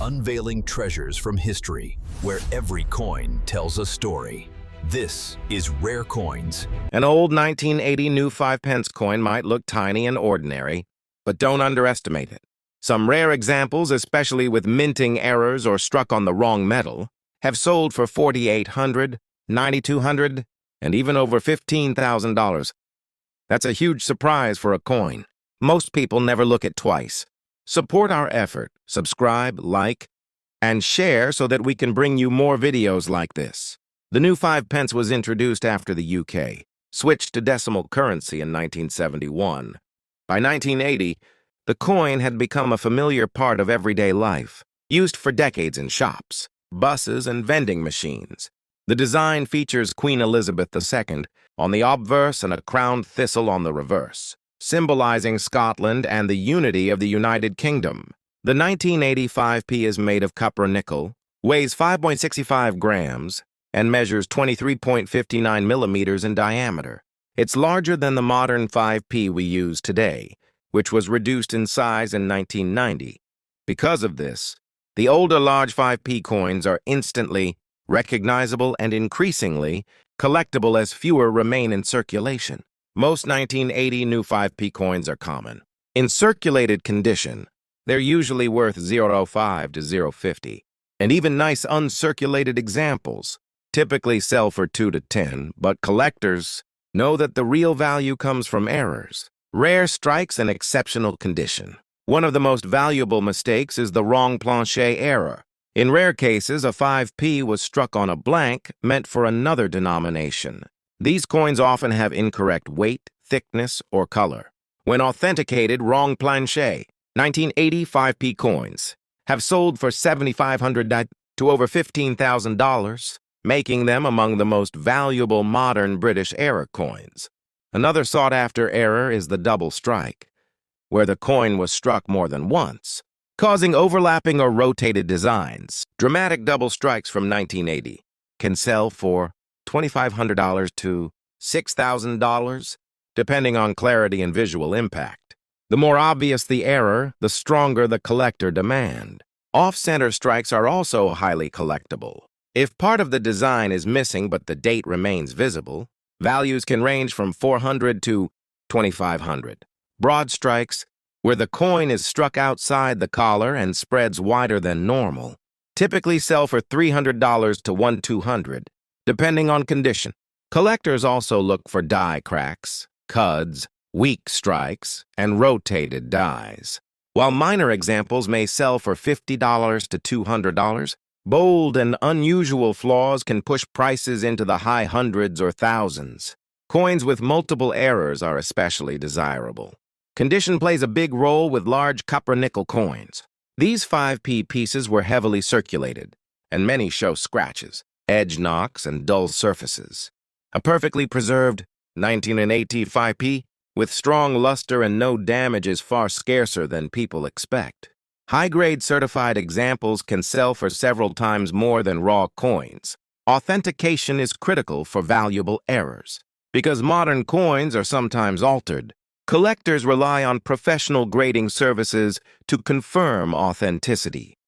unveiling treasures from history, where every coin tells a story. This is Rare Coins. An old 1980 new 5-pence coin might look tiny and ordinary, but don't underestimate it. Some rare examples, especially with minting errors or struck on the wrong metal, have sold for $4,800, $9,200, and even over $15,000. That's a huge surprise for a coin. Most people never look at twice. Support our effort, subscribe, like, and share so that we can bring you more videos like this. The new 5-pence was introduced after the UK switched to decimal currency in 1971. By 1980, the coin had become a familiar part of everyday life, used for decades in shops, buses, and vending machines. The design features Queen Elizabeth II on the obverse and a crowned thistle on the reverse, symbolizing Scotland and the unity of the United Kingdom. The 1980 5p is made of copper nickel, weighs 5.65 grams, and measures 23.59 millimeters in diameter. It's larger than the modern 5p we use today, which was reduced in size in 1990. Because of this, the older large 5p coins are instantly recognizable and increasingly collectible as fewer remain in circulation. Most 1980 new 5p coins are common. In circulated condition, they're usually worth 0.05 to 0.50, and even nice uncirculated examples typically sell for 2 to 10, but collectors know that the real value comes from errors, rare strikes, and exceptional condition. One of the most valuable mistakes is the wrong plancher error. In rare cases, a 5p was struck on a blank meant for another denomination. These coins often have incorrect weight, thickness, or color. When authenticated, wrong plancher, 1980 5p coins have sold for $7,500 to over $15,000, making them among the most valuable modern British era coins. Another sought-after error is the double strike, where the coin was struck more than once, causing overlapping or rotated designs. Dramatic double strikes from 1980 can sell for $2,500 to $6,000, depending on clarity and visual impact. The more obvious the error, the stronger the collector demand. Off-center strikes are also highly collectible. If part of the design is missing but the date remains visible, values can range from $400 to $2,500. Broad strikes, where the coin is struck outside the collar and spreads wider than normal, typically sell for $300 to $1,200, depending on condition. Collectors also look for die cracks, cuds, weak strikes, and rotated dies. While minor examples may sell for $50 to $200, bold and unusual flaws can push prices into the high hundreds or thousands. Coins with multiple errors are especially desirable. Condition plays a big role with large copper-nickel coins. These 5p pieces were heavily circulated, and many show scratches, edge knocks, and dull surfaces. A perfectly preserved 1980 5p with strong luster and no damage is far scarcer than people expect. High-grade certified examples can sell for several times more than raw coins. Authentication is critical for valuable errors. Because modern coins are sometimes altered, collectors rely on professional grading services to confirm authenticity.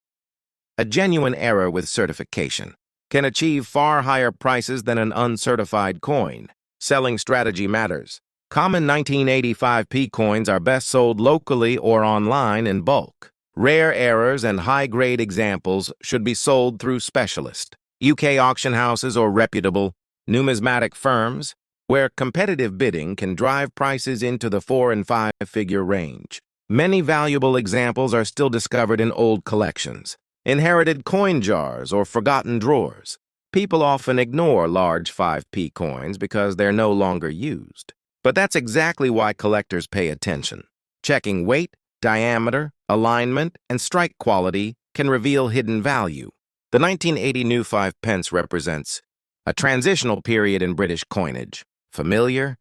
A genuine error with certification can achieve far higher prices than an uncertified coin. Selling strategy matters. Common 1980 5p coins are best sold locally or online in bulk. Rare errors and high-grade examples should be sold through specialist UK auction houses or reputable numismatic firms, where competitive bidding can drive prices into the 4- and 5-figure range. Many valuable examples are still discovered in old collections, inherited coin jars, or forgotten drawers. People often ignore large 5p coins because they're no longer used. But that's exactly why collectors pay attention. Checking weight, diameter, alignment, and strike quality can reveal hidden value. The 1980 new 5-pence represents a transitional period in British coinage, familiar,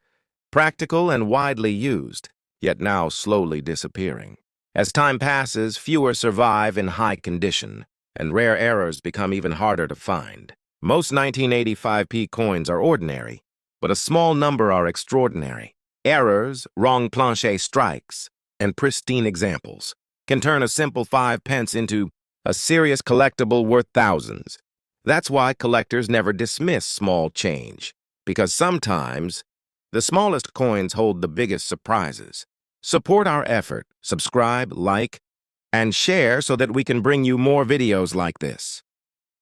practical, and widely used, yet now slowly disappearing. As time passes, fewer survive in high condition, and rare errors become even harder to find. Most 1980 5p coins are ordinary, but a small number are extraordinary. Errors, wrong plancher strikes, and pristine examples can turn a simple 5-pence into a serious collectible worth thousands. That's why collectors never dismiss small change, because sometimes the smallest coins hold the biggest surprises. Support our effort, subscribe, like, and share so that we can bring you more videos like this.